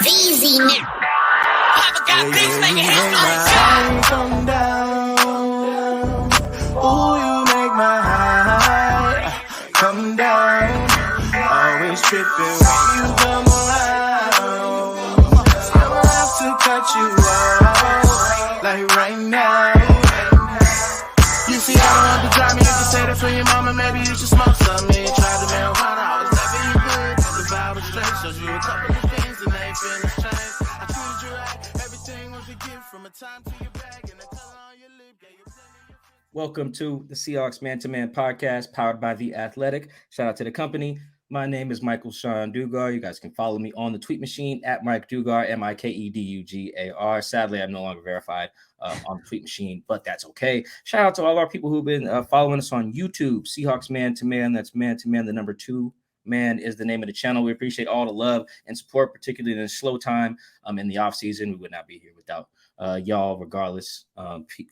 Easy now. Papa got things making hands come down. Ooh, you make my high come down. Always tripping when you come around. I'ma have to cut you off, like right now. You see, I don't want to drive me. You can say that for your mama. Maybe you should smoke some. Me try the marijuana. I was never you good. The vibe was straight. Showed you a couple of things and they ain't finished change. I treated you right. Everything was a gift from a time to your bag and the color on your lip. Welcome to the Seahawks Man-to-Man podcast powered by The Athletic. Shout out to the company. My name is Michael-Shawn Dugar. You guys can follow me on the tweet machine at Mike Dugar, Mikedugar. Sadly, I'm no longer verified on the tweet machine, but that's okay. Shout out to all our people who've been following us on YouTube. Seahawks Man-to-Man. That's Man-to-Man, the number 2. Man is the name of the channel. We appreciate all the love and support, particularly in the slow time in the off season. We would not be here without y'all, regardless.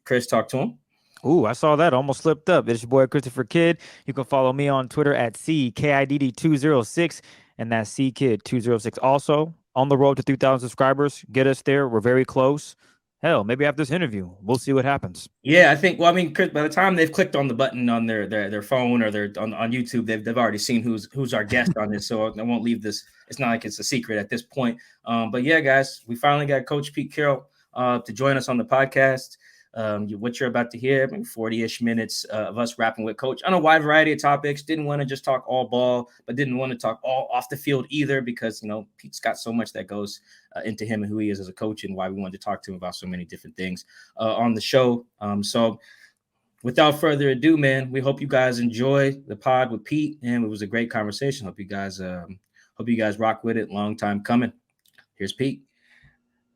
Chris, talk to him. Ooh, I saw that. Almost slipped up. It's your boy, Christopher Kidd. You can follow me on Twitter at CKIDD206, and that's CKid206. Also, on the road to 3,000 subscribers. Get us there. We're very close. Hell, maybe after this interview, we'll see what happens. Yeah, I think, well, I mean, Chris, by the time they've clicked on the button on their phone or they're on YouTube, they've already seen who's our guest on this. So I won't leave this. It's not like it's a secret at this point. But yeah, guys, we finally got Coach Pete Carroll to join us on the podcast. What you're about to hear, maybe 40-ish minutes of us rapping with Coach on a wide variety of topics. Didn't want to just talk all ball, but didn't want to talk all off the field either, because, you know, Pete's got so much that goes into him and who he is as a coach and why we wanted to talk to him about so many different things on the show. So without further ado, man, we hope you guys enjoy the pod with Pete, and it was a great conversation. Hope you guys rock with it. Long time coming. Here's Pete.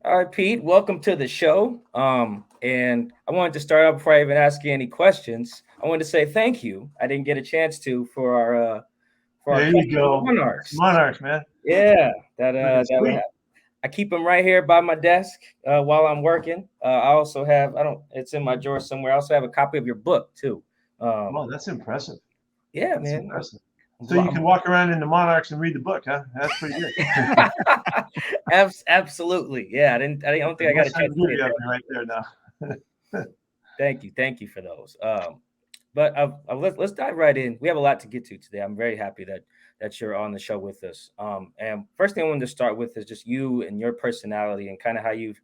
All right, Pete, welcome to the show. And I wanted to start out before I even ask you any questions. I wanted to say thank you. I didn't get a chance to for our there you go. Monarchs, man. Yeah, I keep them right here by my desk while I'm working. I also have it's in my drawer somewhere. I also have a copy of your book too. Wow, that's impressive. Yeah, that's man. Impressive. So you can walk around in the Monarchs and read the book, huh? That's pretty good. Absolutely. Yeah, I don't think I got a chance to get right there now. Thank you for those. But let's dive right in. We have a lot to get to today. I'm very happy that you're on the show with us. And first thing I wanted to start with is just you and your personality and kind of how you've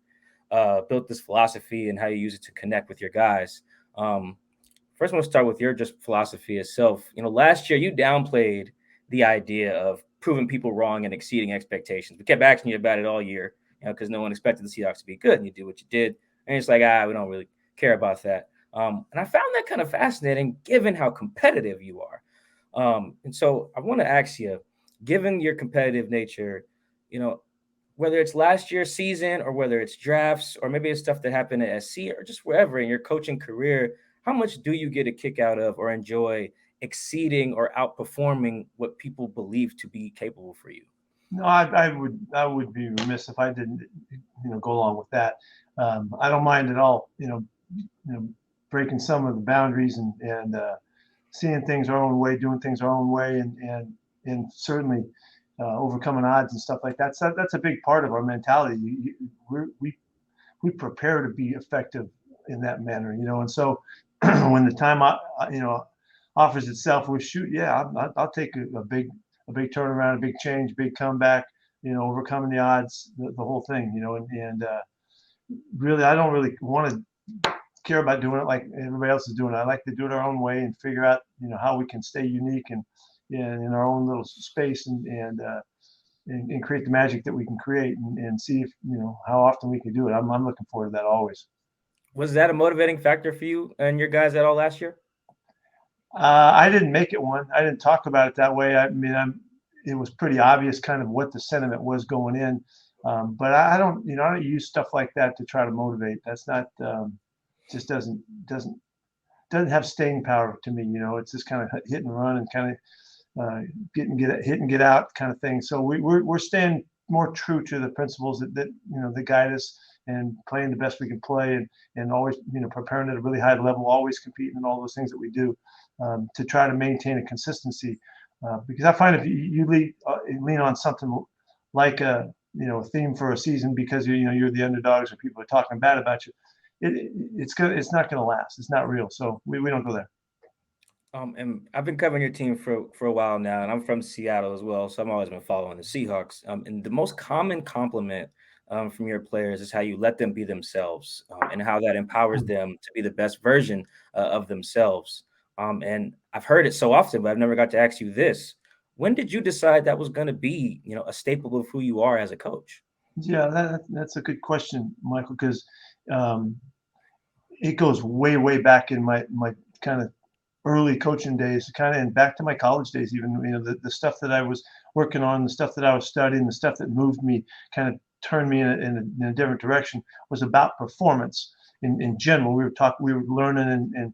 built this philosophy and how you use it to connect with your guys. First, I want to start with your just philosophy itself. You know, last year you downplayed the idea of proving people wrong and exceeding expectations. We kept asking you about it all year, you know, because no one expected the Seahawks to be good, and you did what you did. And it's like, we don't really care about that. And I found that kind of fascinating, given how competitive you are. And so I want to ask you, given your competitive nature, you know, whether it's last year's season or whether it's drafts or maybe it's stuff that happened at SC or just wherever in your coaching career, how much do you get a kick out of or enjoy exceeding or outperforming what people believe to be capable for you? No, I would be remiss if I didn't, go along with that. I don't mind at all, breaking some of the boundaries and seeing things our own way, doing things our own way, and certainly overcoming odds and stuff like that. So that's a big part of our mentality. We prepare to be effective in that manner, and so when the time offers itself, we shoot. Yeah, I'll take a big turnaround, a big change, big comeback. Overcoming the odds, the whole thing. And really, I don't really want to care about doing it like everybody else is doing it. I like to do it our own way and figure out, how we can stay unique and in our own little space and create the magic that we can create and see if how often we can do it. I'm looking forward to that always. Was that a motivating factor for you and your guys at all last year? I didn't make it one. I didn't talk about it that way. I mean, it was pretty obvious kind of what the sentiment was going in. But I don't use stuff like that to try to motivate. That's not, just doesn't have staying power to me. It's just kind of hit and run and kind of hit and get out kind of thing. So we're staying more true to the principles that guide us and playing the best we can play and always, preparing at a really high level, always competing in all those things that we do to try to maintain a consistency. Because I find if you lean on something like a a theme for a season because you're the underdogs or people are talking bad about you. It's not going to last. It's not real. So we don't go there. And I've been covering your team for a while now, and I'm from Seattle as well, so I've always been following the Seahawks. And the most common compliment from your players is how you let them be themselves, and how that empowers them to be the best version of themselves. And I've heard it so often, but I've never got to ask you this: when did you decide that was going to be, a staple of who you are as a coach? Yeah, that's a good question, Michael, because it goes way, way back in my kind of early coaching days, kind of, and back to my college days, even, the stuff that I was working on, the stuff that I was studying, the stuff that moved me, kind of turned me in a different direction, was about performance in general. We were learning and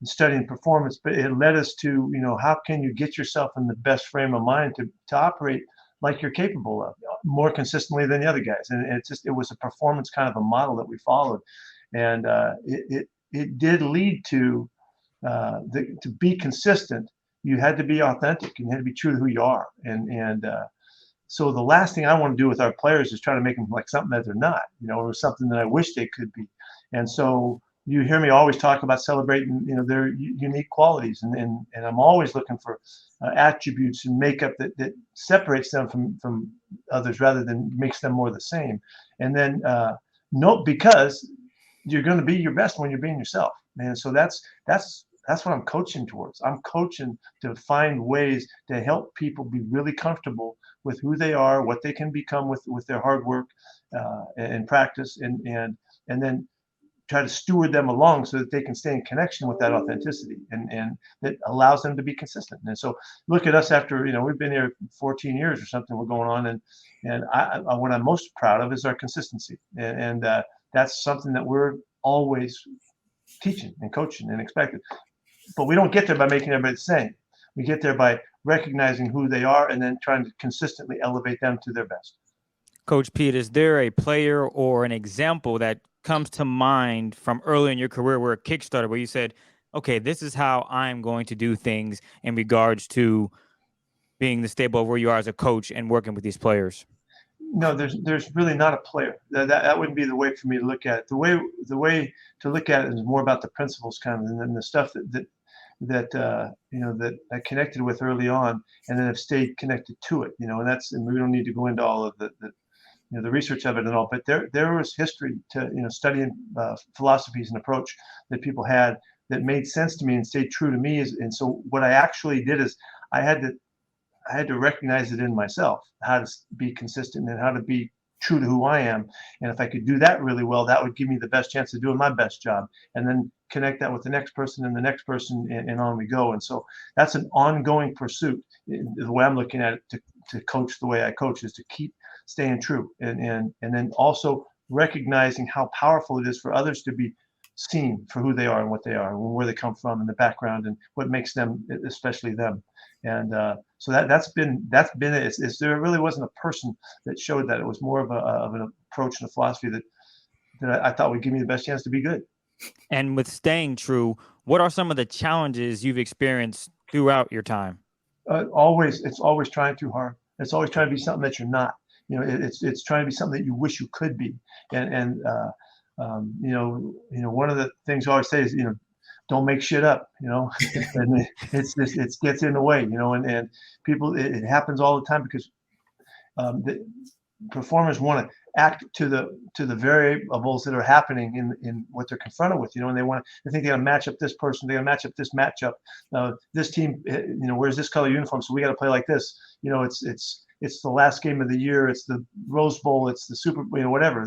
studying performance, but it led us to, how can you get yourself in the best frame of mind to operate like you're capable of more consistently than the other guys. And it was a performance kind of a model that we followed. And it did lead to, to be consistent, you had to be authentic and you had to be true to who you are. And so the last thing I want to do with our players is try to make them like something that they're not, or something that I wish they could be. And so you hear me always talk about celebrating, their unique qualities, and I'm always looking for attributes and makeup that separates them from others rather than makes them more the same. And then because you're going to be your best when you're being yourself, man. So that's what I'm coaching towards. I'm coaching to find ways to help people be really comfortable with who they are, what they can become with their hard work and practice, and then try to steward them along so that they can stay in connection with that authenticity, and that allows them to be consistent. And so look at us after, we've been here 14 years or something, we're going on, and I what I'm most proud of is our consistency. And that's something that we're always teaching and coaching and expecting. But we don't get there by making everybody the same. We get there by recognizing who they are and then trying to consistently elevate them to their best. Coach Pete, is there a player or an example that comes to mind from early in your career where it kickstarted, where you said, okay, this is how I'm going to do things in regards to being the stable of where you are as a coach and working with these players? No, there's really not a player. That wouldn't be the way for me to look at it. The way to look at it is more about the principles, kind of, and then the stuff that I connected with early on, and then have stayed connected to it. And we don't need to go into all of the research of it and all, but there was history to studying philosophies and approach that people had that made sense to me and stayed true to me. And so what I actually did is I had to recognize it in myself, how to be consistent and how to be true to who I am. And if I could do that really well, that would give me the best chance of doing my best job, and then connect that with the next person and the next person, and on we go. And so that's an ongoing pursuit. The way I'm looking at it, to coach the way I coach, is to keep staying true, and then also recognizing how powerful it is for others to be seen for who they are and what they are and where they come from and the background and what makes them, especially them. And so that's been it. There really wasn't a person that showed that. It was more of an approach and a philosophy that I thought would give me the best chance to be good. And with staying true, what are some of the challenges you've experienced throughout your time? It's always trying too hard. It's always trying to be something that you're not. It's trying to be something that you wish you could be. And one of the things I always say is, don't make shit up, and it gets in the way, and people, it happens all the time because the performers want to act to the variables that are happening in what they're confronted with, and they think they got to match up this person, they got to match up this matchup, this team, wears this color uniform, so we got to play like this. It's the last game of the year, it's the Rose Bowl, it's the Super, whatever.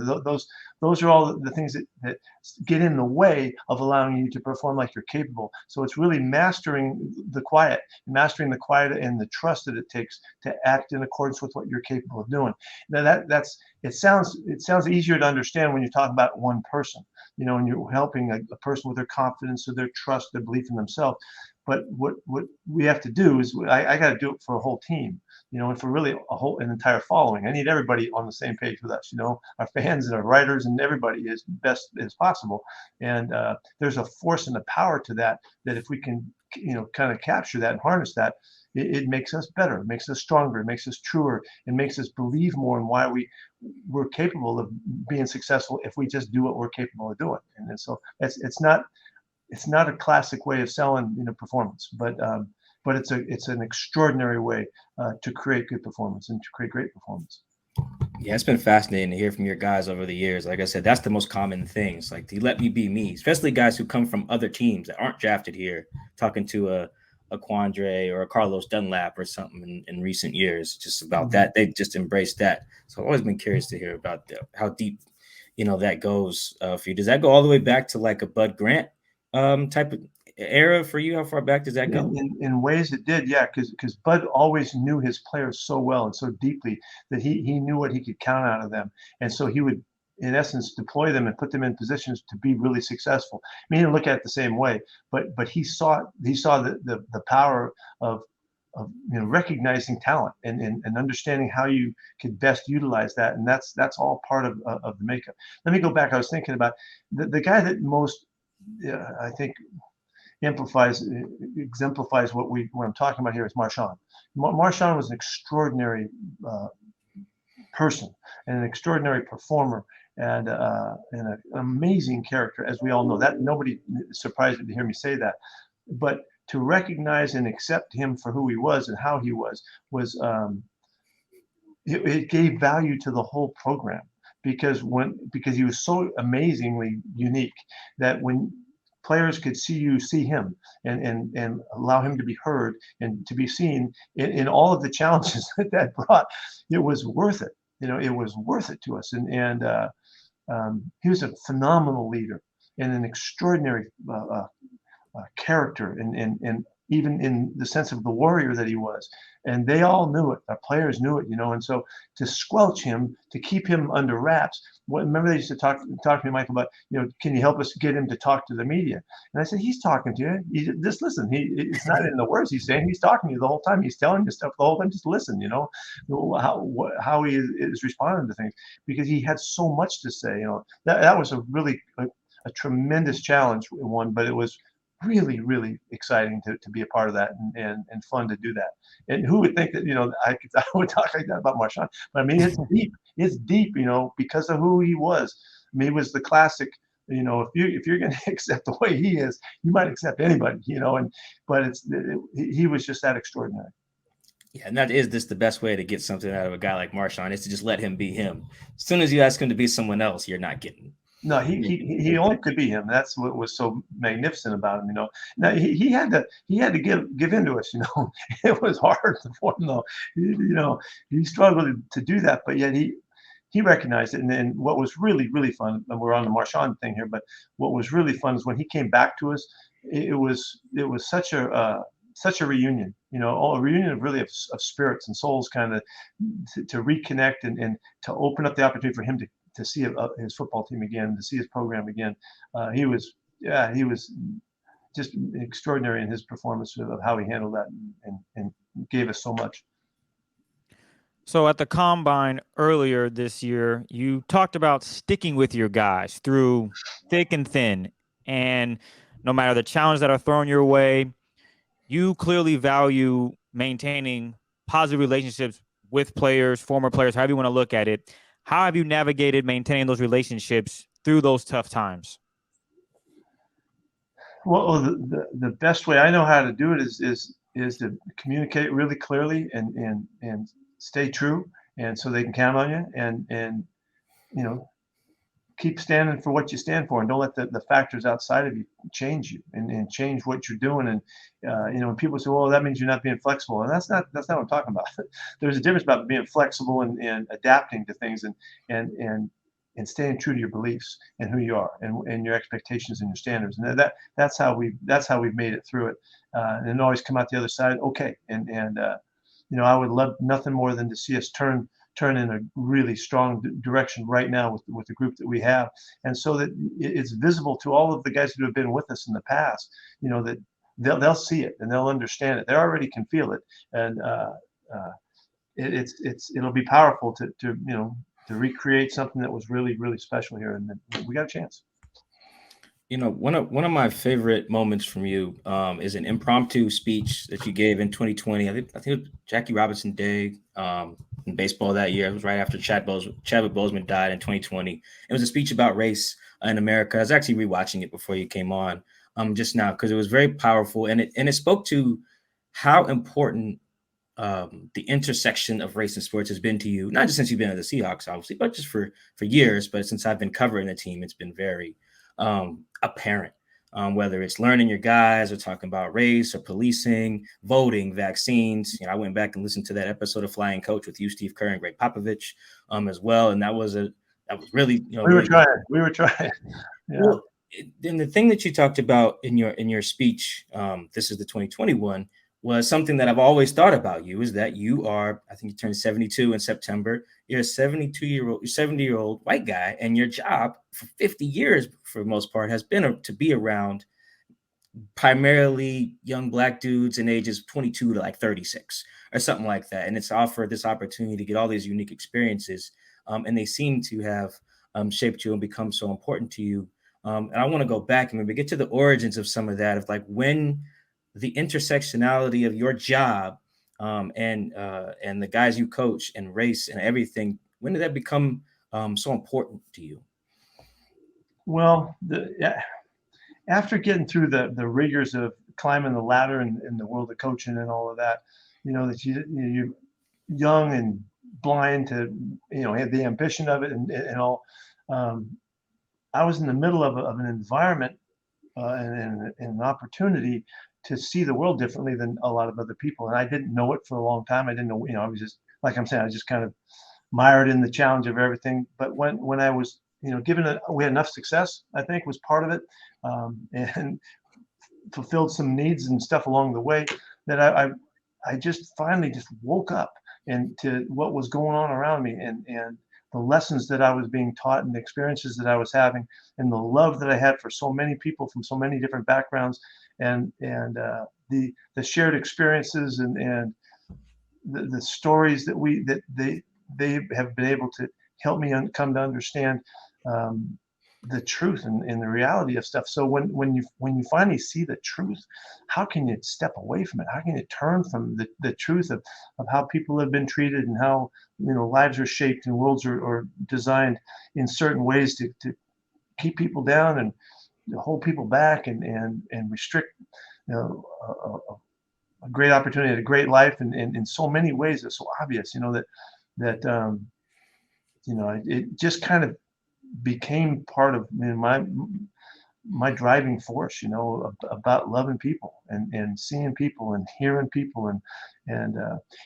Those are all the things that get in the way of allowing you to perform like you're capable. So it's really mastering the quiet and the trust that it takes to act in accordance with what you're capable of doing. Now it sounds easier to understand when you talk about one person, and you're helping a person with their confidence or their trust, their belief in themselves. But what we have to do is I got to do it for a whole team, and for really an entire following. I need everybody on the same page with us, our fans and our writers and everybody as best as possible. And there's a force and a power to that if we can, kind of capture that and harness that, it makes us better, it makes us stronger, it makes us truer, it makes us believe more in why we're capable of being successful if we just do what we're capable of doing. And so it's not a classic way of selling, performance, but it's an extraordinary way to create good performance and to create great performance. Yeah, it's been fascinating to hear from your guys over the years. Like I said, that's the most common things. Like, you let me be me, especially guys who come from other teams that aren't drafted here. Talking to a Quandre or a Carlos Dunlap or something in recent years, just about that. They just embraced that. So I've always been curious to hear about how deep, that goes for you. Does that go all the way back to like a Bud Grant type of era for you? How far back does that go? In ways it did, yeah, because Bud always knew his players so well and so deeply that he knew what he could count out of them, and so he would, in essence, deploy them and put them in positions to be really successful. I mean, he didn't look at it the same way, but he saw the power of recognizing talent and understanding how you could best utilize that, and that's all part of the makeup. Let me go back. I was thinking about the guy that most, I think, exemplifies what I'm talking about here is Marshawn. Marshawn was an extraordinary person and an extraordinary performer and an amazing character, as we all know. That nobody is surprised to hear me say that, but to recognize and accept him for who he was and how he was it gave value to the whole program, because he was so amazingly unique that when players could see him and allow him to be heard and to be seen in all of the challenges that brought, it was worth it. It was worth it to us. And he was a phenomenal leader and an extraordinary character, and even in the sense of the warrior that he was. And they all knew it. Our players knew it, and so to squelch him, to keep him under wraps. Remember they used to talk to me, Michael, about, can you help us get him to talk to the media? And I said, he's talking to you. Just listen. It's not in the words he's saying. He's talking to you the whole time. He's telling you stuff the whole time. Just listen, how he is responding to things, because he had so much to say. That was a really a tremendous challenge one, but it was really, really exciting to be a part of that and fun to do that. And who would think that, I would talk like that about Marshawn, but I mean, it's deep, because of who he was. I mean, he was the classic, if you're going to accept the way he is, you might accept anybody, but he was just that extraordinary. Yeah, and that is just the best way to get something out of a guy like Marshawn, is to just let him be him. As soon as you ask him to be someone else, you're not getting. No, he only could be him. That's what was so magnificent about him. Now he had to give in to us. It was hard for him, though. He struggled to do that, but yet he recognized it. And then what was really, really fun, and we're on the Marshawn thing here, but what was really fun is when he came back to us. It was such a reunion, a reunion of really of spirits and souls, kind of to reconnect and to open up the opportunity for him to see his football team again, to see his program again. He was just extraordinary in his performance of how he handled that and gave us so much. So at the Combine earlier this year, you talked about sticking with your guys through thick and thin, and no matter the challenges that are thrown your way, you clearly value maintaining positive relationships with players, former players, however you want to look at it. How have you navigated maintaining those relationships through those tough times? Well, the best way I know how to do it is to communicate really clearly and stay true, and so they can count on you, and keep standing for what you stand for, and don't let the factors outside of you change you and change what you're doing. And when people say, well, that means you're not being flexible, and that's not what I'm talking about. There's a difference about being flexible and adapting to things and staying true to your beliefs and who you are and your expectations and your standards. And that's how we've made it through it, and always come out the other side okay. And I would love nothing more than to see us turn in a really strong direction right now with the group that we have, and so that it's visible to all of the guys who have been with us in the past, that they'll see it and they'll understand it. They already can feel it, and it'll be powerful to recreate something that was really, really special here, and we got a chance. One of my favorite moments from you is an impromptu speech that you gave in 2020. I think it was Jackie Robinson Day in baseball that year. It was right after Chadwick Boseman died in 2020. It was a speech about race in America. I was actually rewatching it before you came on just now because it was very powerful, and it spoke to how important the intersection of race and sports has been to you, not just since you've been at the Seahawks, obviously, but just for years. But since I've been covering the team, it's been very apparent. Whether it's learning your guys or talking about race or policing, voting, vaccines. I went back and listened to that episode of Flying Coach with you, Steve Kerr, and Greg Popovich as well, and that was really We were really trying. We were trying. Yeah. well. Then the thing that you talked about in your speech, this is the 2021, was something that I've always thought about you is that you are, I think you turned 72 in September. You're a 70-year-old white guy, and your job for 50 years, for the most part, has been to be around primarily young Black dudes in ages 22 to like 36 or something like that. And it's offered this opportunity to get all these unique experiences. And they seem to have shaped you and become so important to you. And I want to go back and maybe get to the origins of some of that, of like when the intersectionality of your job and the guys you coach and race and everything, when did that become so important to you? Well, after getting through the rigors of climbing the ladder in the world of coaching and all of that, that you're young and blind to, have the ambition of it and all. I was in the middle of an environment and an opportunity to see the world differently than a lot of other people. And I didn't know it for a long time. I didn't know, I was just, like I'm saying, I was just kind of mired in the challenge of everything. But when I was, we had enough success, I think was part of it, and fulfilled some needs and stuff along the way that I just finally just woke up and to what was going on around me and the lessons that I was being taught and the experiences that I was having and the love that I had for so many people from so many different backgrounds and the shared experiences and the stories that they have been able to help me come to understand the truth and the reality of stuff. So when you finally see the truth, how can you step away from it? How can you turn from the truth of how people have been treated and how lives are shaped and worlds are designed in certain ways to keep people down and hold people back and restrict a great opportunity, a great life, and in so many ways it's so obvious, that it just kind of became part of my driving force, about loving people and seeing people and hearing people and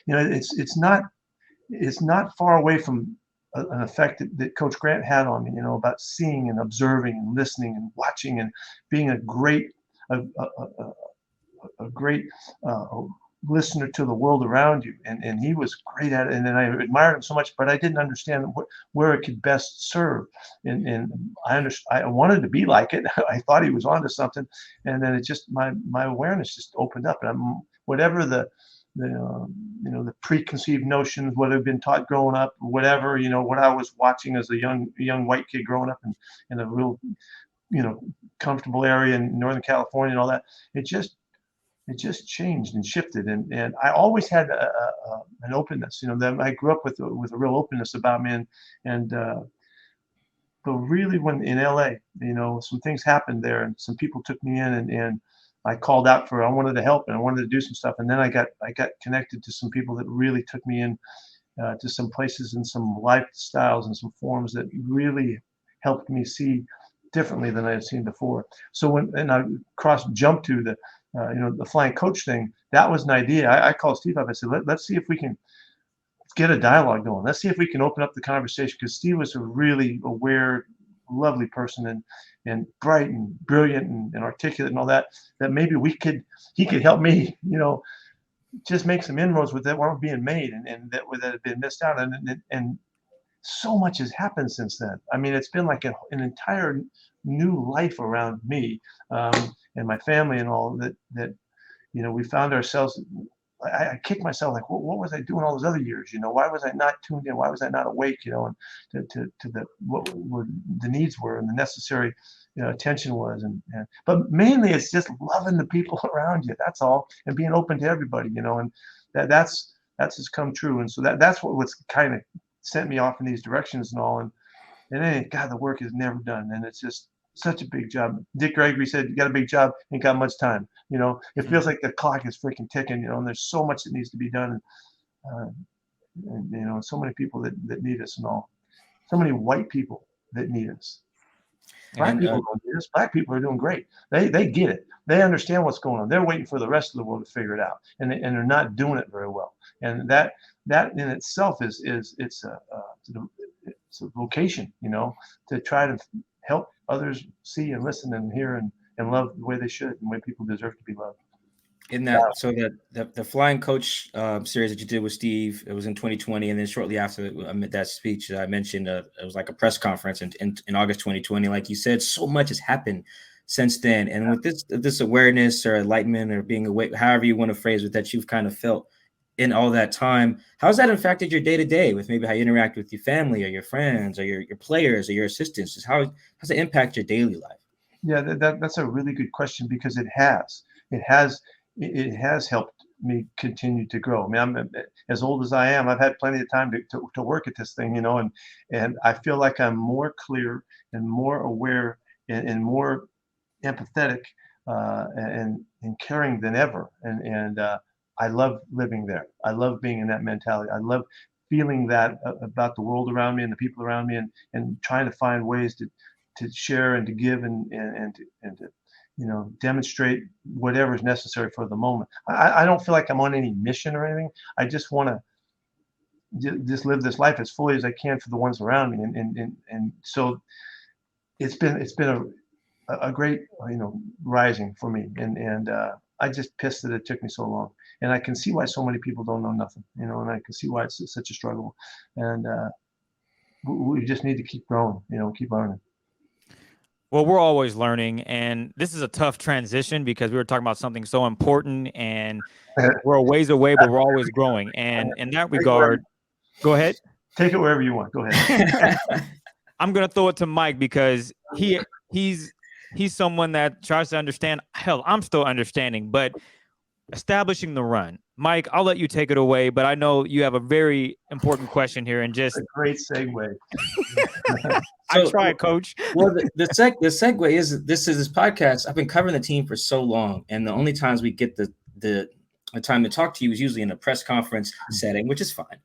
it's not far away from an effect that Coach Grant had on me, about seeing and observing and listening and watching and being a great listener to the world around you, and he was great at it, and then I admired him so much, but I didn't understand where it could best serve, and I wanted to be like it. I thought he was onto something, and then it just my awareness just opened up, and whatever the preconceived notions, what had been taught growing up, whatever, what I was watching as a young white kid growing up in a real comfortable area in Northern California and all that, it just changed and shifted, and I always had an openness, that I grew up with a real openness about me, and but really when in LA, some things happened there, and some people took me in, and I called out I wanted to help and I wanted to do some stuff, and then I got connected to some people that really took me in to some places and some lifestyles and some forms that really helped me see differently than I had seen before. So and I jumped to the flying coach thing, that was an idea. I called Steve up. I said, let's see if we can get a dialogue going. Let's see if we can open up the conversation, because Steve was a really aware, lovely person and bright and brilliant and articulate and all that maybe he could help me, just make some inroads with that weren't being made and that had been missed out. And so much has happened since then. I mean, it's been like an entire new life around me and my family and all that we found ourselves. I kicked myself like, what was I doing all those other years? Why was I not tuned in? Why was I not awake? And to what the needs were and the necessary attention was, but mainly it's just loving the people around you. That's all, and being open to everybody, and that's just come true. And so that's what's kind of sent me off in these directions and all. And then, God, the work is never done, and it's just such a big job. Dick Gregory said, "You got a big job, ain't got much time." It feels like the clock is freaking ticking. And there's so much that needs to be done, and so many people that need us and all. So many white people that need us. Black people don't need us. Black people are doing great. They get it. They understand what's going on. They're waiting for the rest of the world to figure it out, and they're not doing it very well. And that in itself is it's a vocation, to try to help others see and listen and hear and love the way they should, and the way people deserve to be loved. In that, so the Flying Coach series that you did with Steve, it was in 2020, and then shortly after that speech that I mentioned, it was like a press conference in August 2020. Like you said, so much has happened since then, and with this awareness or enlightenment or being awake, however you want to phrase it, that you've kind of felt in all that time, how's that impacted your day to day with maybe how you interact with your family or your friends or your players or your assistants? Just how does it impact your daily life? Yeah, that's a really good question, because it has helped me continue to grow. I mean, I'm as old as I am. I've had plenty of time to work at this thing, and I feel like I'm more clear and more aware and more empathetic and caring than ever. And I love living there. I love being in that mentality. I love feeling that about the world around me and the people around me, and trying to find ways to share and to give and to demonstrate whatever is necessary for the moment. I don't feel like I'm on any mission or anything. I just want to just live this life as fully as I can for the ones around me. And so it's been a great, rising for me. And I just pissed that it took me so long. And I can see why so many people don't know nothing, and I can see why it's such a struggle. And we just need to keep growing, keep learning. Well, we're always learning, and this is a tough transition because we were talking about something so important, and we're a ways away, but we're always growing. And in that regard, go ahead. Take it wherever you want. Go ahead. I'm gonna throw it to Mike, because he's someone that tries to understand. Hell, I'm still understanding, but establishing the run. Mike, I'll let you take it away, but I know you have a very important question here, and just a great segue. I tried, Coach. Well, the segue is this podcast. I've been covering the team for so long, and the only times we get the time to talk to you is usually in a press conference setting, which is fine.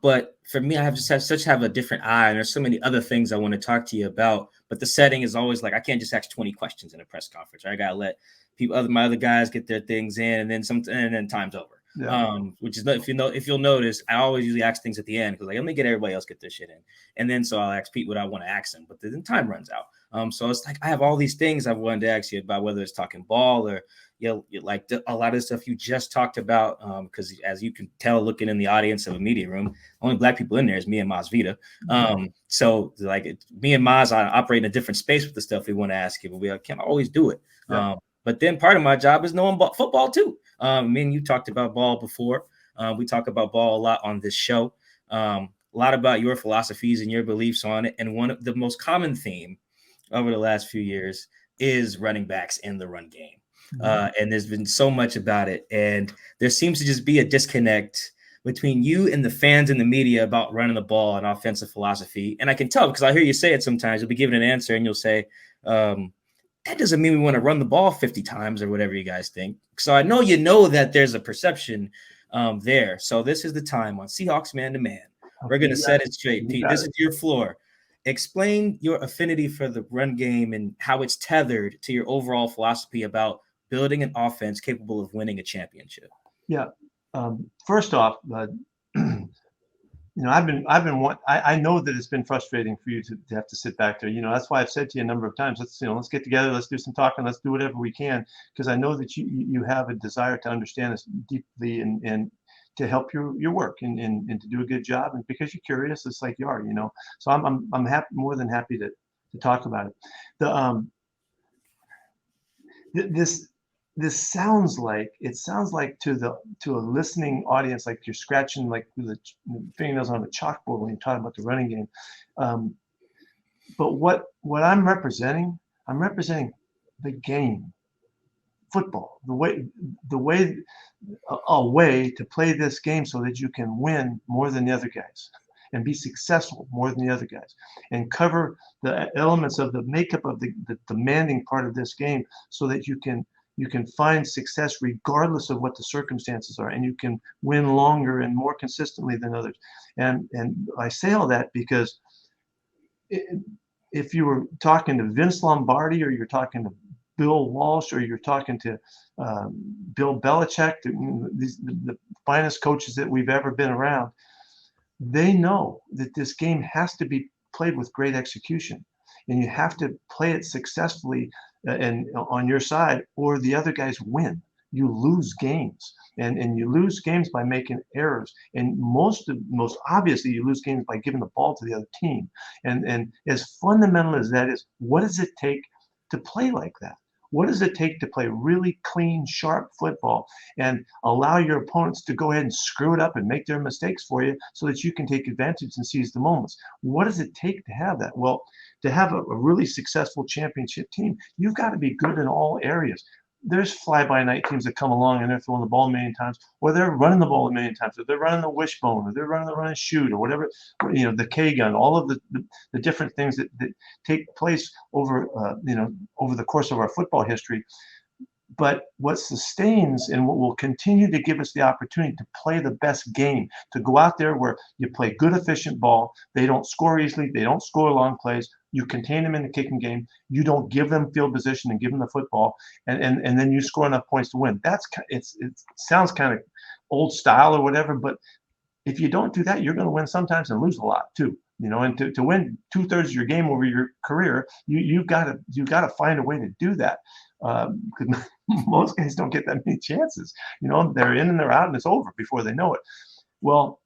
But for me, I have a different eye, and there's so many other things I want to talk to you about. But the setting is always like, I can't just ask 20 questions in a press conference. Right? I gotta let my other guys get their things in, and then time's over. Yeah. Which is, if you'll notice, I always usually ask things at the end, because let me get everybody else get their shit in, and then so I'll ask Pete what I want to ask him, but then time runs out. So it's like I have all these things I wanted to ask you about, whether it's talking ball or like a lot of stuff you just talked about, because as you can tell, looking in the audience of a media room, only black people in there is me and Maz Vita. So like me and Maz operate in a different space with the stuff we want to ask you, but we can't always do it. Yeah. But then part of my job is knowing football too. Me and you talked about ball before. We talk about ball a lot on this show. A lot about your philosophies and your beliefs on it. And one of the most common theme over the last few years is running backs in the run game. And there's been so much about it. And there seems to just be a disconnect between you and the fans and the media about running the ball and offensive philosophy. And I can tell, because I hear you say it sometimes. You'll be given an answer and you'll say, that doesn't mean we want to run the ball 50 times or whatever you guys think. So I know that there's a perception there. So this is the time on Seahawks Man to Man. We're going to set it straight, Pete. This is your floor. Explain your affinity for the run game and how it's tethered to your overall philosophy about building an offense capable of winning a championship. Yeah. First off, I know that it's been frustrating for you to have to sit back there. That's why I've said to you a number of times, let's get together, let's do some talking, let's do whatever we can, because I know that you have a desire to understand this deeply and to help your work and to do a good job, and because you're curious, it's like you are, So I'm happy, more than happy to talk about it. This sounds like to a listening audience like you're scratching like the fingernails on a chalkboard when you're talking about the running game. But what I'm representing I'm representing the game, football, the way a way to play this game so that you can win more than the other guys and be successful more than the other guys and cover the elements of the makeup of the demanding part of this game so that you can find success regardless of what the circumstances are, and you can win longer and more consistently than others. And I say all that because if you were talking to Vince Lombardi, or you're talking to Bill Walsh, or you're talking to Bill Belichick, the finest coaches that we've ever been around, they know that this game has to be played with great execution, and you have to play it successfully and on your side, or the other guys win. You lose games, and you lose games by making errors, and most obviously you lose games by giving the ball to the other team. And as fundamental as that is, what does it take to play like that? What does it take to play really clean, sharp football and allow your opponents to go ahead and screw it up and make their mistakes for you so that you can take advantage and seize the moments? What does it take to have that? Well, to have a really successful championship team, you've got to be good in all areas. There's fly-by-night teams that come along and they're throwing the ball a million times, or they're running the ball a million times, or they're running the wishbone, or they're running the run and shoot, or whatever, the K-gun, all of the different things that take place over over the course of our football history. But what sustains and what will continue to give us the opportunity to play the best game, to go out there where you play good, efficient ball, they don't score easily, they don't score long plays, you contain them in the kicking game, you don't give them field position and give them the football, and then you score enough points to win. It sounds kind of old style or whatever, but if you don't do that, you're going to win sometimes and lose a lot too. And to win 2/3 of your game over your career, you've got to find a way to do that. Most guys don't get that many chances. They're in and they're out, and it's over before they know it. Well,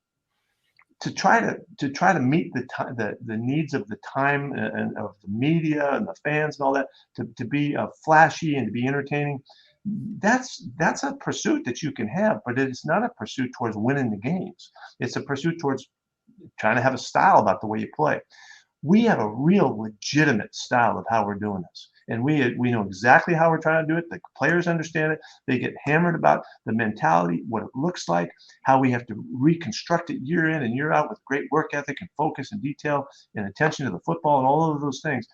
to try to meet the needs of the time and of the media and the fans and all that, to be flashy and to be entertaining, that's a pursuit that you can have, but it's not a pursuit towards winning the games. It's a pursuit towards trying to have a style about the way you play. We have a real legitimate style of how we're doing this, and we know exactly how we're trying to do it. The players understand it. They get hammered about the mentality, what it looks like, how we have to reconstruct it year in and year out with great work ethic and focus and detail and attention to the football and all of those things.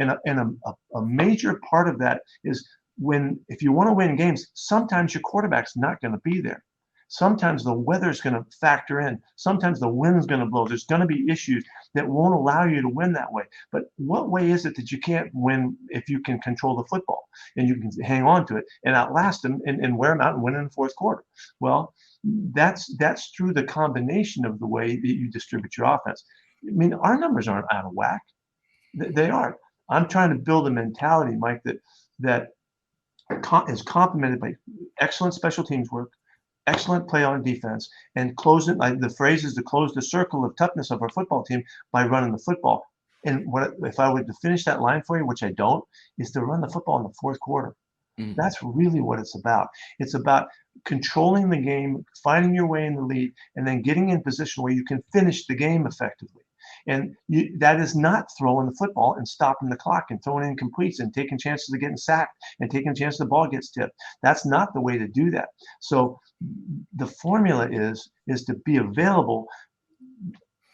And a major part of that is if you want to win games, sometimes your quarterback's not going to be there. Sometimes the weather's going to factor in. Sometimes the wind's going to blow. There's going to be issues that won't allow you to win that way. But what way is it that you can't win if you can control the football and you can hang on to it and outlast them and wear them out and win in the fourth quarter? Well, that's through the combination of the way that you distribute your offense. I mean, our numbers aren't out of whack. They aren't. I'm trying to build a mentality, Mike, that is complemented by excellent special teams work, excellent play on defense, and close it. The phrase is to close the circle of toughness of our football team by running the football. And if I were to finish that line for you, which I don't, is to run the football in the fourth quarter. Mm-hmm. That's really what it's about. It's about controlling the game, finding your way in the lead, and then getting in position where you can finish the game effectively. And that is not throwing the football and stopping the clock and throwing incompletes and taking chances of getting sacked and taking a chance the ball gets tipped. That's not the way to do that. So the formula is to be available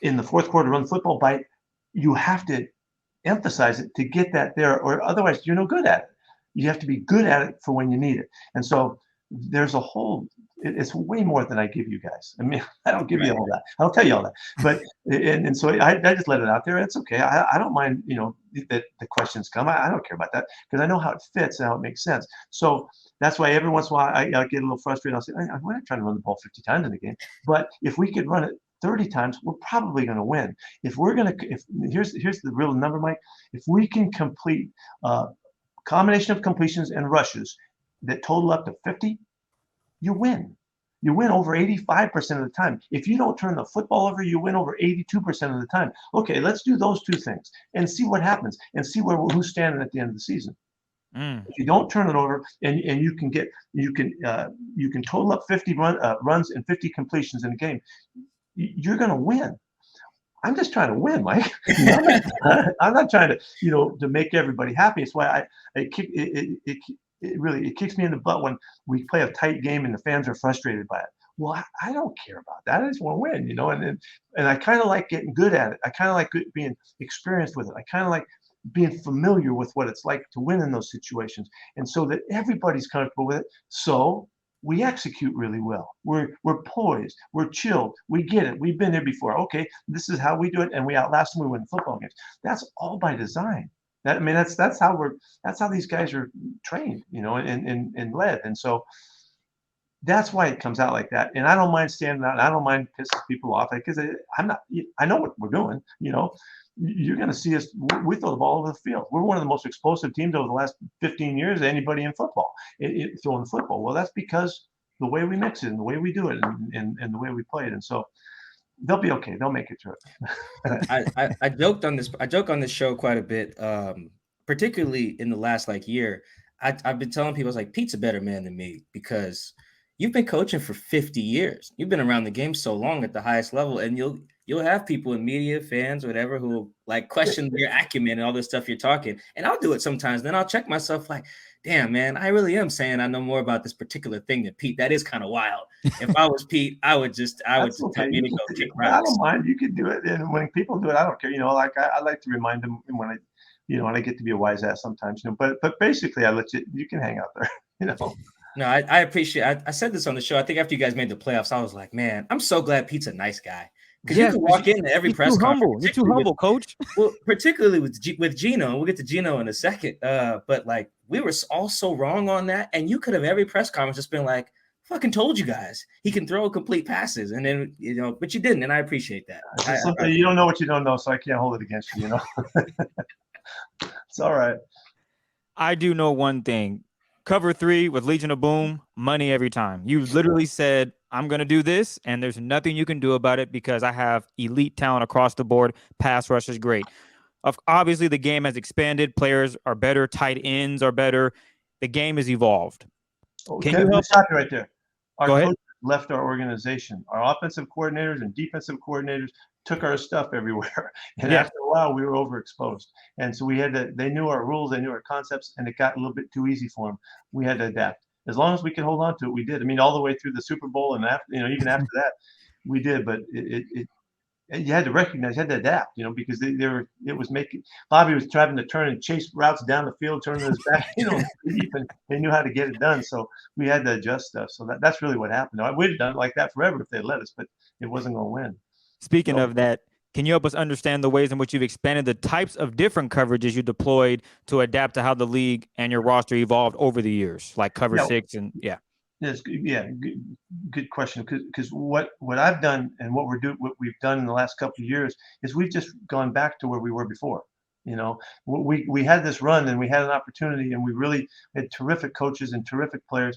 in the fourth quarter, run the football by. You have to emphasize it to get that there, or otherwise you're no good at it. You have to be good at it for when you need it. And so there's it's way more than I give you guys. I mean, I don't give you all that. I don't tell you all that. But and so I just let it out there. It's okay. I don't mind, that the questions come. I don't care about that because I know how it fits and how it makes sense. So that's why every once in a while I get a little frustrated. I'll say, we're not trying to run the ball 50 times in a game. But if we could run it 30 times, we're probably going to win. Here's the real number, Mike. If we can complete combination of completions and rushes that total up to 50, you win. You win over 85% of the time. If you don't turn the football over, you win over 82% of the time. Okay, let's do those two things and see what happens and see who's standing at the end of the season. If you don't turn it over and you can total up 50 runs and 50 completions in a game, you're going to win. I'm just trying to win, Mike. I'm not trying to, to make everybody happy. It's why it really kicks me in the butt when we play a tight game and the fans are frustrated by it. Well, I don't care about that. I just want to win, and I kind of like getting good at it. I kind of like being experienced with it. I kind of like being familiar with what it's like to win in those situations, and so that everybody's comfortable with it. So we execute really well. We're poised. We're chilled. We get it. We've been there before. Okay, this is how we do it, and we outlast them. We win football games. That's all by design. That's how these guys are trained, and led. And so that's why it comes out like that. And I don't mind standing out. I don't mind pissing people off because I know what we're doing. You're going to see us. We throw the ball over the field. We're one of the most explosive teams over the last 15 years of anybody in football, throwing the football. Well, that's because the way we mix it and the way we do it and the way we play it. And so they'll be okay. They'll make it through it. I joked on this. I joke on this show quite a bit, particularly in the last year. I've been telling people, I was like, Pete's a better man than me because you've been coaching for 50 years. You've been around the game so long at the highest level, and you'll have people in media, fans, whatever, who question your acumen and all this stuff you're talking. And I'll do it sometimes. Then I'll check myself damn, man, I really am saying I know more about this particular thing than Pete. That is kind of wild. If I was Pete, I would just okay. tell me to go kick rocks. I don't mind. You can do it. And when people do it, I don't care. I like to remind them when I get to be a wise ass sometimes, but basically I let you can hang out there, No, I appreciate. I said this on the show. I think after you guys made the playoffs, I was like, man, I'm so glad Pete's a nice guy because you can walk into every press conference. You're too humble, Coach. Well, particularly with Geno, we'll get to Geno in a second. But we were all so wrong on that, and you could have every press conference just been like, "Fucking told you guys, he can throw complete passes," and then but you didn't, and I appreciate that. You don't know what you don't know, so I can't hold it against you. It's all right. I do know one thing. Cover 3 with Legion of Boom, money every time. You literally said, I'm going to do this, and there's nothing you can do about it because I have elite talent across the board. Pass rush is great. Obviously, the game has expanded. Players are better. Tight ends are better. The game has evolved. Okay, can you help? Stop you right there. Our Go ahead. coaches left our organization. Our offensive coordinators and defensive coordinators took our stuff everywhere. And after a while, we were overexposed. And so they knew our rules, they knew our concepts, and it got a little bit too easy for them. We had to adapt. As long as we could hold on to it, we did. All the way through the Super Bowl and after, even after that, we did. But you had to recognize, you had to adapt, because it was making Bobby was trying to turn and chase routes down the field, turning his back, and they knew how to get it done. So we had to adjust stuff. So that's really what happened. We'd have done it like that forever if they let us, but it wasn't going to win. Speaking of that, can you help us understand the ways in which you've expanded the types of different coverages you deployed to adapt to how the league and your roster evolved over the years, like cover 6 and Yes, good question. Because what I've done and what we've done in the last couple of years is we've just gone back to where we were before. We had this run and we had an opportunity and we really had terrific coaches and terrific players.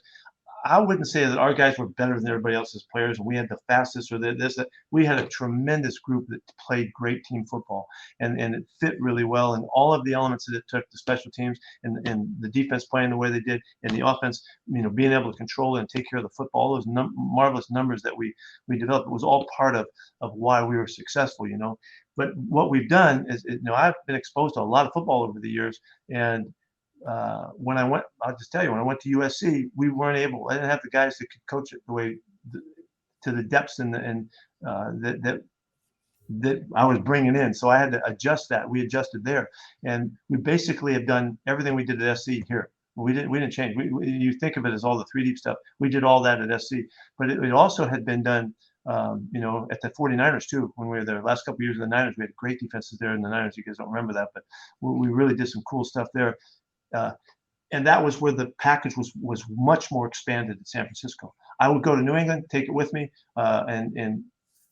I wouldn't say that our guys were better than everybody else's players, and we had the fastest or this. We had a tremendous group that played great team football, and it fit really well. And all of the elements that it took, the special teams and the defense playing the way they did, and the offense, being able to control it and take care of the football, all those marvelous numbers that we developed, it was all part of why we were successful. But what we've done is, I've been exposed to a lot of football over the years, and when I'll just tell you, when I went to USC, we weren't able. I didn't have the guys that could coach it the way to the depths and that I was bringing in. So I had to adjust that. We adjusted there, and we basically have done everything we did at SC here. We didn't change. You think of it as all the 3 deep stuff. We did all that at SC, but it also had been done. At the 49ers too, when we were there last couple of years of the Niners, we had great defenses there in the Niners. You guys don't remember that, but we really did some cool stuff there. And that was where the package was much more expanded in San Francisco. I would go to New England, take it with me, and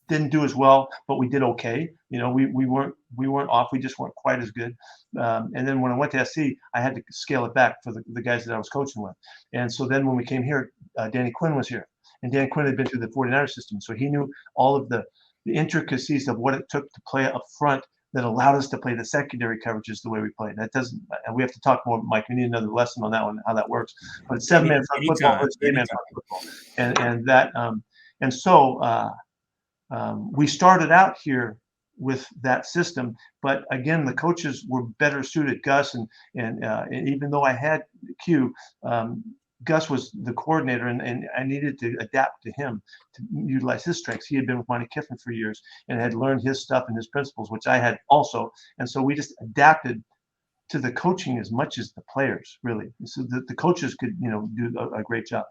didn't do as well, but we did okay. We weren't off. We just weren't quite as good. And then when I went to SC, I had to scale it back for the guys that I was coaching with. And so then when we came here, Danny Quinn was here, and Dan Quinn had been through the 49ers system, so he knew all of the intricacies of what it took to play up front that allowed us to play the secondary coverages the way we played. That doesn't, and we have to talk more, Mike. We need another lesson on that one, how that works. But it's 7-man front football versus 8-man front football, and so we started out here with that system. But again, the coaches were better suited. Gus and even though I had Q, Gus was the coordinator, and I needed to adapt to him to utilize his strengths. He had been with Monty Kiffin for years and had learned his stuff and his principles, which I had also. And so we just adapted to the coaching as much as the players, really. So the coaches could, do a great job.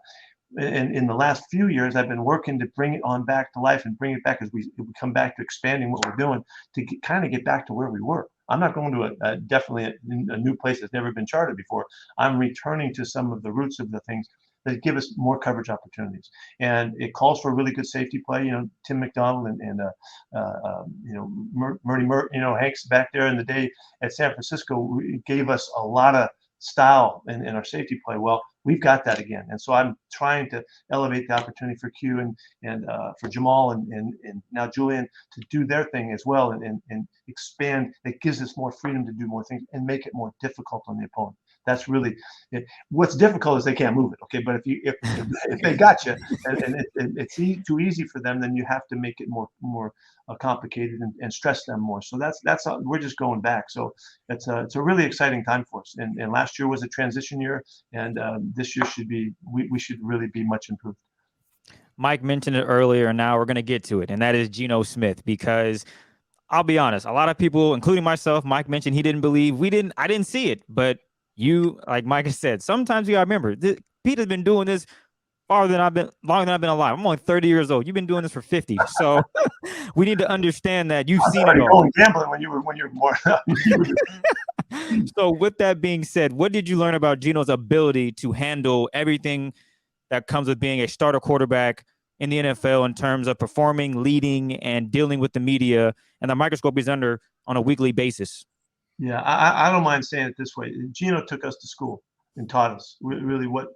And in the last few years, I've been working to bring it on back to life and bring it back as we come back to expanding what we're doing to kind of get back to where we were. I'm not going to definitely a new place that's never been charted before. I'm returning to some of the roots of the things that give us more coverage opportunities. And it calls for a really good safety play. Tim McDonald and Murray, Hanks back there in the day at San Francisco gave us a lot of style in our safety play. Well, we've got that again. And so I'm trying to elevate the opportunity for Q and for Jamal and now Julian to do their thing as well and expand. It gives us more freedom to do more things and make it more difficult on the opponent. That's really it. What's difficult is they can't move it. Okay, but if they got you and it's too easy for them, then you have to make it more complicated and stress them more. So that's we're just going back. So it's a really exciting time for us. And last year was a transition year, and this year we should really be much improved. Mike mentioned it earlier, and now we're going to get to it, and that is Geno Smith, because I'll be honest, a lot of people, including myself, Mike mentioned he didn't believe. I didn't see it, but you, like Mike has said, sometimes you gotta remember, Peter's been doing this longer than I've been alive. I'm only 30 years old. You've been doing this for 50. So we need to understand that you've seen it all. Going gambling when you were more. So with that being said, what did you learn about Geno's ability to handle everything that comes with being a starter quarterback in the NFL in terms of performing, leading, and dealing with the media and the microscope he's under on a weekly basis? Yeah, I don't mind saying it this way. Geno took us to school and taught us really what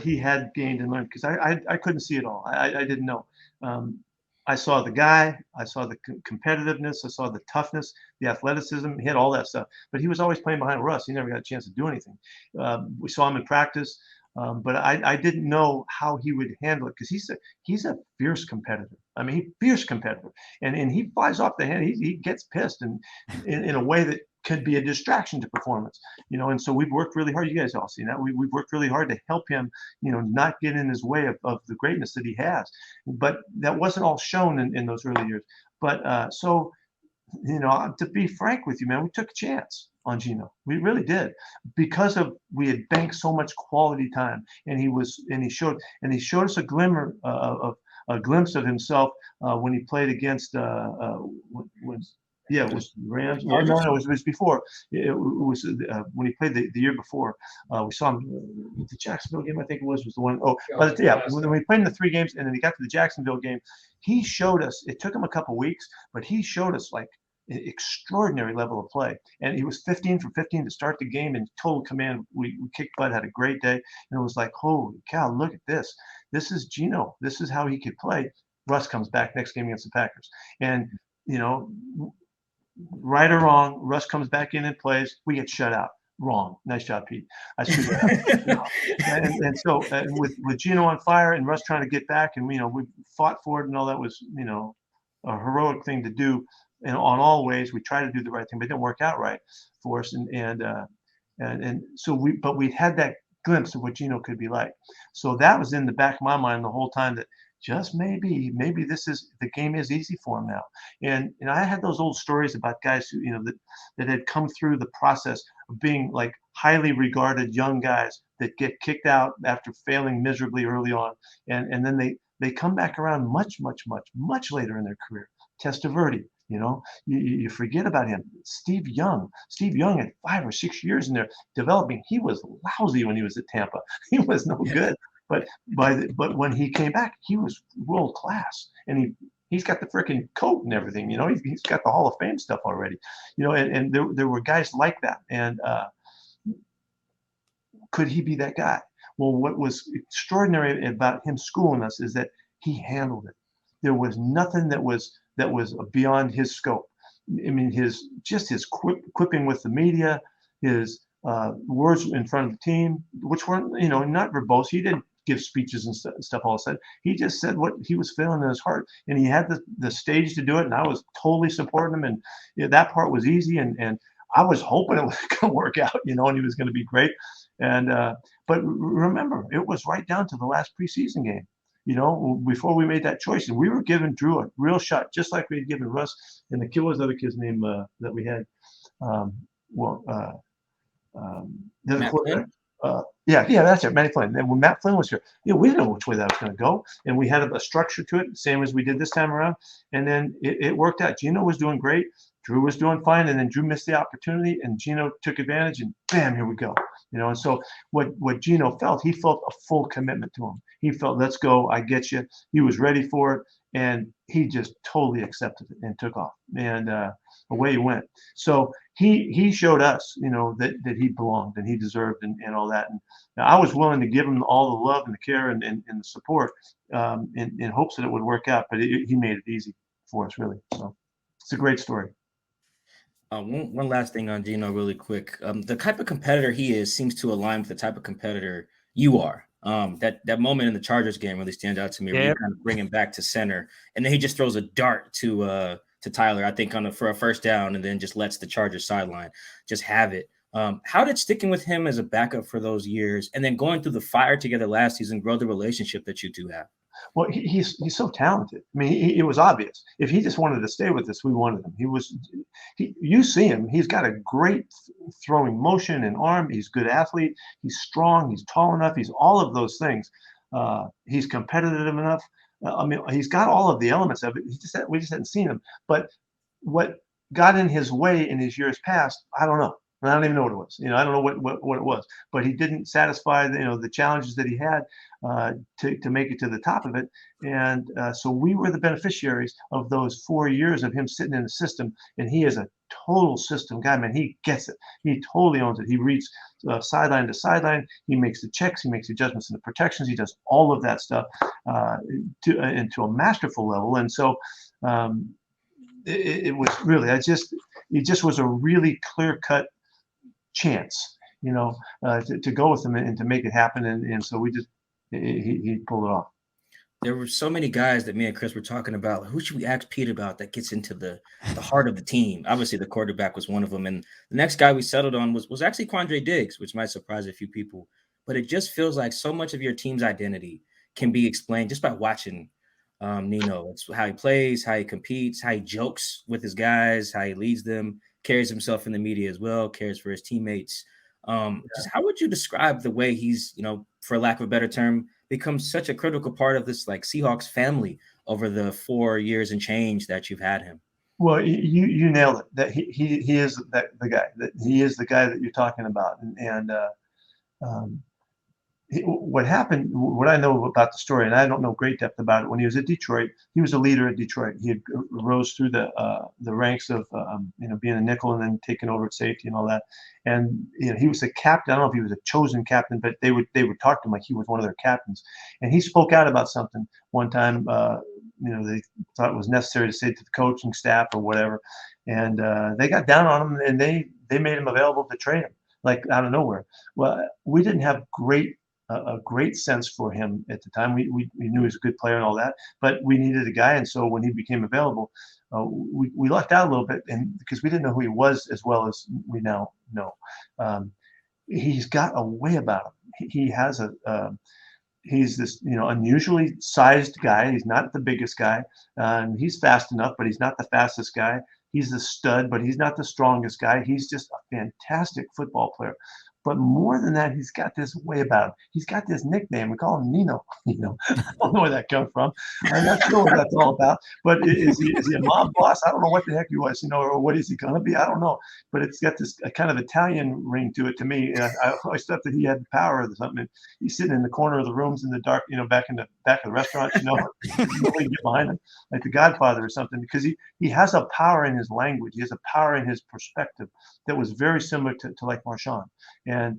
he had gained and learned, because I couldn't see it all. I didn't know. I saw the guy. I saw the competitiveness. I saw the toughness, the athleticism. He had all that stuff. But he was always playing behind Russ. He never got a chance to do anything. We saw him in practice. But I didn't know how he would handle it, because he's a fierce competitor. I mean, fierce competitor, and he flies off the handle. He gets pissed and in a way that could be a distraction to performance, And so we've worked really hard. You guys all seen that. We've worked really hard to help him, not get in his way of the greatness that he has. But that wasn't all shown in those early years. But to be frank with you, man, we took a chance on Geno. We really did, because we had banked so much quality time, and he showed us a glimmer of a glimpse of himself when he played against it was Rams. No, it was before. It was when he played the year before. We saw him the Jacksonville game. I think it was the one. Oh, but yeah, when we played in the 3 games, and then he got to the Jacksonville game, he showed us. It took him a couple weeks, but he showed us like extraordinary level of play, and he was 15 for 15 to start the game in total command. We kicked butt, had a great day, and it was like, holy cow, look at this. This is Geno. This is how he could play. Russ comes back next game against the Packers, and right or wrong, Russ comes back in and plays. We get shut out. Wrong. Nice job, Pete. I screwed that up. And so with Geno on fire and Russ trying to get back, and we fought for it, and all that was a heroic thing to do. And on all ways, we try to do the right thing, but it didn't work out right for us. And so we had that glimpse of what Geno could be like. So that was in the back of my mind the whole time, that just maybe the game is easy for him now. And I had those old stories about guys who that had come through the process of being like highly regarded young guys that get kicked out after failing miserably early on, and then they come back around much later in their career. Testaverde. You forget about him. Steve Young had 5 or 6 years in there developing. He was lousy when he was at Tampa. He was no good. But when he came back, he was world class, and he's got the freaking coat and everything. He's got the Hall of Fame stuff already. And there were guys like that. And could he be that guy? Well, what was extraordinary about him schooling us is that he handled it. There was nothing that was beyond his scope. I mean, his quipping with the media, his words in front of the team, which weren't, not verbose. He didn't give speeches and stuff all of a sudden. He just said what he was feeling in his heart, and he had the stage to do it, and I was totally supporting him, and that part was easy, and I was hoping it was going to work out, and he was going to be great. And but remember, it was right down to the last preseason game, before we made that choice, and we were giving Drew a real shot, just like we had given Russ and the kid. What was the other kid's name that we had? The other quarterback. Yeah, that's it, Matty Flynn. And when Matt Flynn was here, we didn't know which way that was going to go, and we had a structure to it, same as we did this time around. And then it worked out. Geno was doing great, Drew was doing fine, and then Drew missed the opportunity, and Geno took advantage, and bam, here we go. And so what Geno felt, he felt a full commitment to him. He felt, let's go, I get you. He was ready for it, and he just totally accepted it and took off, and away he went. So he showed us, that he belonged and he deserved and all that. And I was willing to give him all the love and the care and the support in hopes that it would work out, but he made it easy for us, really. So it's a great story. One last thing on Geno really quick. The type of competitor he is seems to align with the type of competitor you are. That moment in the Chargers game really stands out to me. Where you kind of bring him back to center, and then he just throws a dart to Tyler, I think, for a first down, and then just lets the Chargers sideline just have it. How did sticking with him as a backup for those years, and then going through the fire together last season, grow the relationship that you two have? Well, he's so talented. I mean, it was obvious. If he just wanted to stay with us, we wanted him. You see him. He's got a great throwing motion and arm. He's a good athlete. He's strong. He's tall enough. He's all of those things. He's competitive enough. I mean, he's got all of the elements of it. We just hadn't seen him. But what got in his way in his years past, I don't know. I don't even know what it was. I don't know what it was. But he didn't satisfy the challenges that he had to make it to the top of it. And so we were the beneficiaries of those 4 years of him sitting in the system. And he is a total system guy, man. He gets it. He totally owns it. He reads sideline to sideline. He makes the checks. He makes adjustments in the protections. He does all of that stuff to a masterful level. And so it was really, it just was a really clear-cut chance, to go with him and to make it happen. And so he pulled it off. There were so many guys that me and Chris were talking about. Who should we ask Pete about that gets into the heart of the team? Obviously, the quarterback was one of them. And the next guy we settled on was actually Quandre Diggs, which might surprise a few people. But it just feels like so much of your team's identity can be explained just by watching Nino. It's how he plays, how he competes, how he jokes with his guys, how he leads them, carries himself in the media as well, cares for his teammates. Just how would you describe the way he's, for lack of a better term, becomes such a critical part of this Seahawks family over the 4 years and change that you've had him? Well, you nailed it. That he is the guy. That he is the guy that you're talking about. What happened, what I know about the story, and I don't know great depth about it, when he was at Detroit, he was a leader at Detroit. He had rose through the ranks of being a nickel and then taking over at safety and all that. And he was a captain. I don't know if he was a chosen captain, but they would talk to him like he was one of their captains. And he spoke out about something one time. They thought it was necessary to say to the coaching staff or whatever, and they got down on him and they made him available to trade him like out of nowhere. Well, we didn't have a great sense for him at the time. We knew he was a good player and all that, but we needed a guy. And so when he became available, we lucked out a little bit, and because we didn't know who he was as well as we now know. He's got a way about him. He has he's this unusually sized guy. He's not the biggest guy. He's fast enough, but he's not the fastest guy. He's the stud, but he's not the strongest guy. He's just a fantastic football player. But more than that, he's got this way about him. He's got this nickname. We call him Nino. I don't know where that comes from. I'm not sure what that's all about. But is he a mob boss? I don't know what the heck he was, or what is he going to be? I don't know. But it's got this kind of Italian ring to it to me. I always thought that he had power or something. He's sitting in the corner of the rooms in the dark, back in the back of the restaurant, nobody get behind him, like the Godfather or something, because he has a power in his language. He has a power in his perspective that was very similar to like Marshawn. And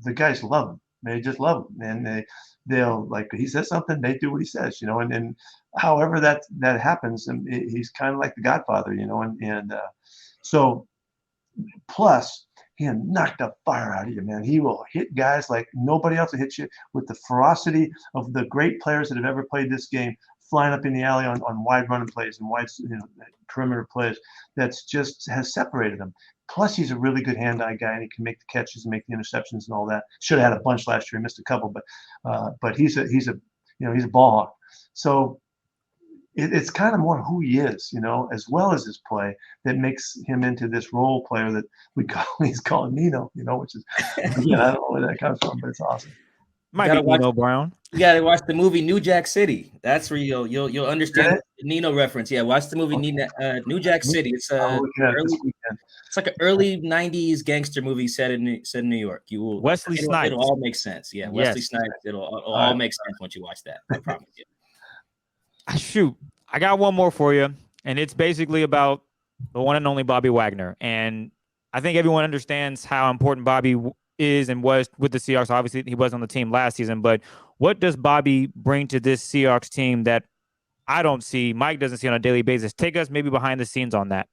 the guys love him. They just love him, and they'll like he says something, they do what he says, and however that happens, and he's kind of like the Godfather, so plus He'll knock the fire out of you, man. He will hit guys like nobody else will hit you with the ferocity of the great players that have ever played this game, flying up in the alley on wide running plays and wide perimeter plays. That's just has separated him. Plus, he's a really good hand-eye guy, and he can make the catches and make the interceptions and all that. Should have had a bunch last year, missed a couple, but he's a ball hawk. So it's kind of more who he is, as well as his play, that makes him into this role player that he's calling Nino, which is, again, I don't know where that comes from, but it's awesome. Might be Nino Brown. You gotta watch the movie New Jack City. That's where you'll understand the Nino reference. Yeah, watch the movie New Jack City. It's like an early '90s gangster movie set in New York. Wesley Snipes. It'll all make sense. Yeah, Wesley Snipes. It'll all make sense once you watch that. I promise you. Shoot, I got one more for you, and it's basically about the one and only Bobby Wagner. And I think everyone understands how important Bobby is and was with the Seahawks. Obviously, he was on the team last season, but what does Bobby bring to this Seahawks team that I don't see, Mike doesn't see on a daily basis? Take us maybe behind the scenes on that.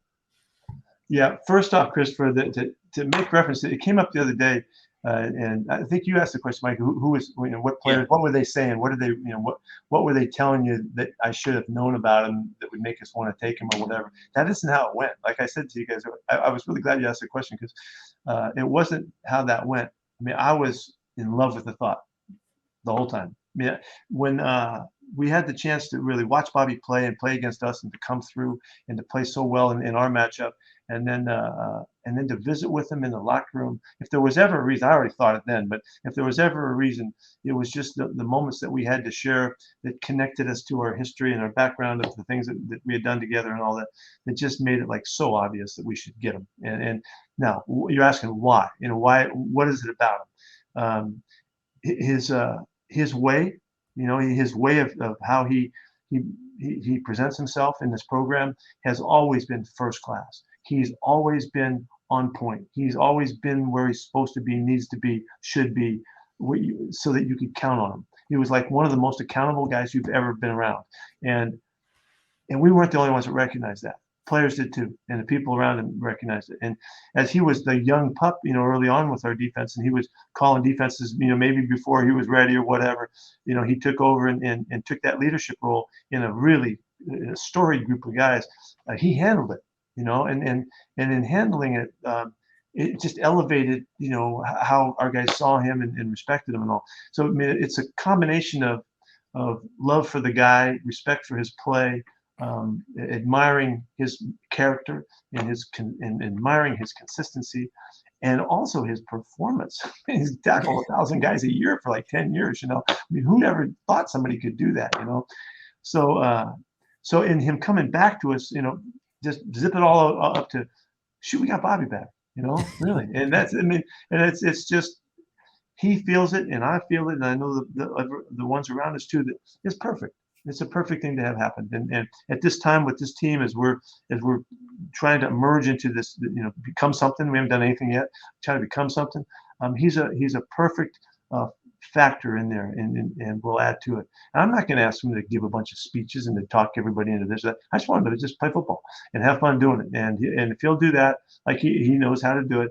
Yeah, first off, Christopher, to make reference, it came up the other day, and I think you asked the question, Mike, who was, what players, what were they saying? What did they, what were they telling you that I should have known about him that would make us want to take him or whatever? That isn't how it went. Like I said to you guys, I was really glad you asked the question, because it wasn't how that went. I mean, I was in love with the thought the whole time. I mean, when we had the chance to really watch Bobby play and play against us and to come through and to play so well in our matchup, and then to visit with him in the locker room. If there was ever a reason, I already thought it then, but if there was ever a reason, it was just the moments that we had to share that connected us to our history and our background of the things that we had done together and all that, that just made it like so obvious that we should get him. And now you're asking why, why, what is it about him? His way, his way of how he presents himself in this program has always been first class. He's always been on point. He's always been where he's supposed to be, needs to be, should be, so that you could count on him. He was like one of the most accountable guys you've ever been around. And we weren't the only ones that recognized that. Players did too, and the people around him recognized it. And as he was the young pup, early on with our defense, and he was calling defenses, maybe before he was ready or whatever, he took over and took that leadership role in a really storied group of guys. He handled it. And in handling it, it just elevated, how our guys saw him and respected him and all. So I mean, it's a combination of love for the guy, respect for his play, admiring his character and admiring his consistency, and also his performance. He's tackled 1,000 guys a year for like 10 years. I mean, who ever thought somebody could do that? So in him coming back to us, just zip it all up to, shoot, we got Bobby back, really. And that's, I mean, and it's just, he feels it and I feel it. And I know the ones around us too, that it's perfect. It's a perfect thing to have happened. And at this time with this team, as we're trying to emerge into this, become something, we haven't done anything yet, try to become something. He's a perfect factor in there, and we'll add to it. And I'm not going to ask him to give a bunch of speeches and to talk everybody into this. I just want him to just play football and have fun doing it. And if he'll do that, like he knows how to do it,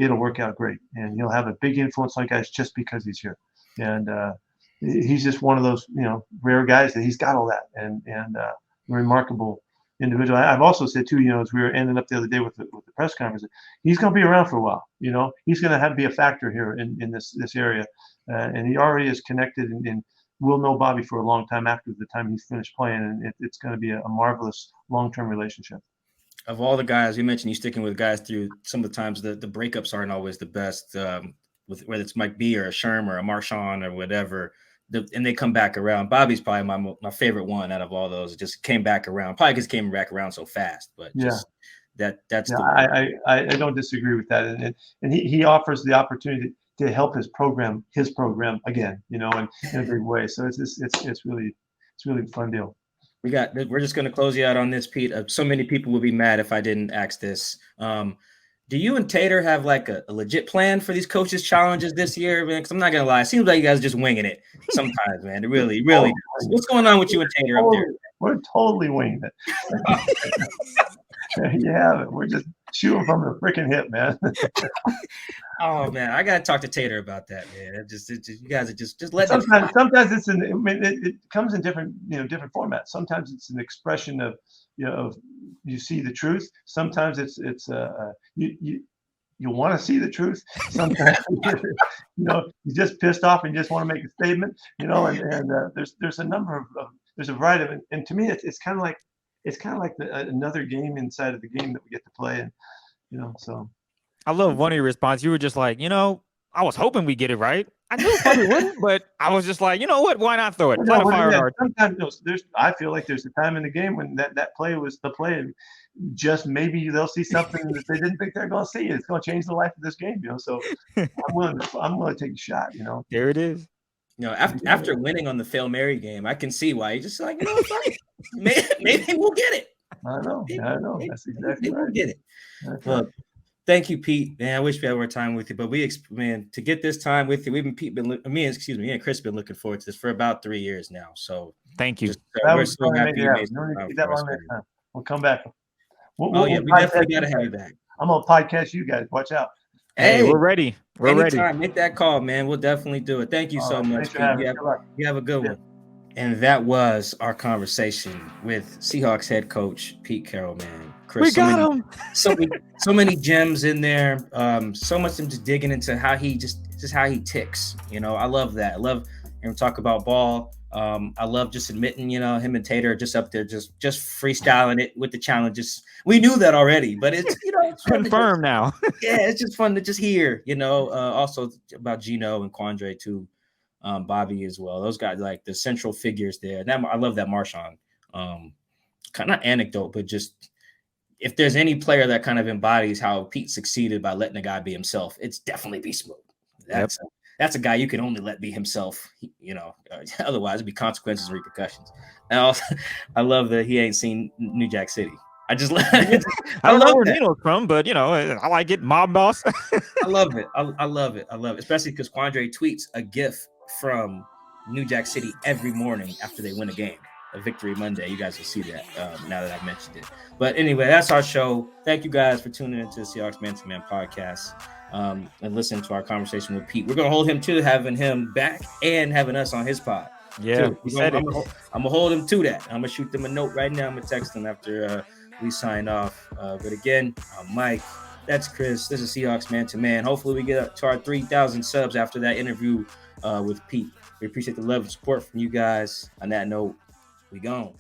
it'll work out great. And he'll have a big influence on guys just because he's here. And he's just one of those, rare guys that he's got all that and remarkable individual. I've also said too, as we were ending up the other day with the press conference, he's going to be around for a while. He's going to have to be a factor here in this area, and he already is connected, and we'll know Bobby for a long time after the time he's finished playing, and it's going to be a marvelous long-term relationship. Of all the guys, you mentioned you sticking with guys through some of the times the breakups aren't always the best, with whether it's Mike B or a Sherm or a Marshawn or whatever. And they come back around. Bobby's probably my favorite one out of all those. It just came back around. Probably because came back around so fast. But just that's. Yeah, I don't disagree with that. And he offers the opportunity to help his program again, in a big way. So it's really a fun deal. We're just going to close you out on this, Pete. So many people would be mad if I didn't ask this. Do you and Tater have like a legit plan for these coaches' challenges this year, man? Because I'm not gonna lie, it seems like you guys are just winging it sometimes, man. It really does. What's going on with you and Tater up there? We're totally winging it. You have it. Shoot him from the freaking hip, man. Oh man, I gotta talk to Tater about that, man. You guys are just letting sometimes it's I mean, it comes in different formats. Sometimes it's an expression of you see the truth. Sometimes it's you want to see the truth. Sometimes you're just pissed off and you just want to make a statement. And there's a number of there's a variety of it. And to me, it's kind of like another game inside of the game that we get to play. And so. I love one of your responses. You were just like, I was hoping we get it right. I knew it probably wouldn't, but I was just like, you know what? Why not throw it? Sometimes I feel like there's a time in the game when that play was the play. And just maybe they'll see something that they didn't think they're going to see. It's going to change the life of this game, So I'm willing to take a shot, There it is. After winning on the Fail Mary game, I can see why you're just like, maybe we'll get it. I know. That's exactly right. We'll get it. Look, thank you, Pete. Man, I wish we had more time with you, but to get this time with you, me and Chris been looking forward to this for about 3 years now. So thank you. We're so happy you made We'll come back. We definitely gotta have you back. I'm gonna podcast you guys. Watch out. Hey, we're ready. We're ready. Make that call, man. We'll definitely do it. Thank you so much. Pete. You have a good one. And that was our conversation with Seahawks head coach Pete Carroll, man. Chris, we got him. So many gems in there. So much of just digging into how he how he ticks. I love that. I love him talk about ball. I love just admitting, him and Tater are just up there, just freestyling it with the challenges. We knew that already, but it's it's confirmed now. Yeah, it's just fun to just hear. Also about Geno and Quandre too. Bobby as well. Those guys like the central figures there. And I love that Marshawn. Kind of anecdote, but just if there's any player that kind of embodies how Pete succeeded by letting a guy be himself, it's definitely Be Smooth. That's a guy you can only let be himself. Otherwise it'd be consequences and repercussions. Now I love that he ain't seen New Jack City. I don't know where Geno's from, but I like it. Mob boss. I love it. I love it. Especially because Quandre tweets a GIF from New Jack City every morning after they win a game, a Victory Monday. You guys will see that now that I've mentioned it. But anyway, that's our show. Thank you guys for tuning into the Seahawks Man to Man podcast and listening to our conversation with Pete. We're going to hold him to having him back and having us on his pod. Yeah, I'm going to hold him to that. I'm going to shoot them a note right now. I'm going to text them after we sign off. But again, I'm Mike. That's Chris. This is Seahawks Man to Man. Hopefully we get up to our 3,000 subs after that interview with Pete. We appreciate the love and support from you guys. On that note, we gone.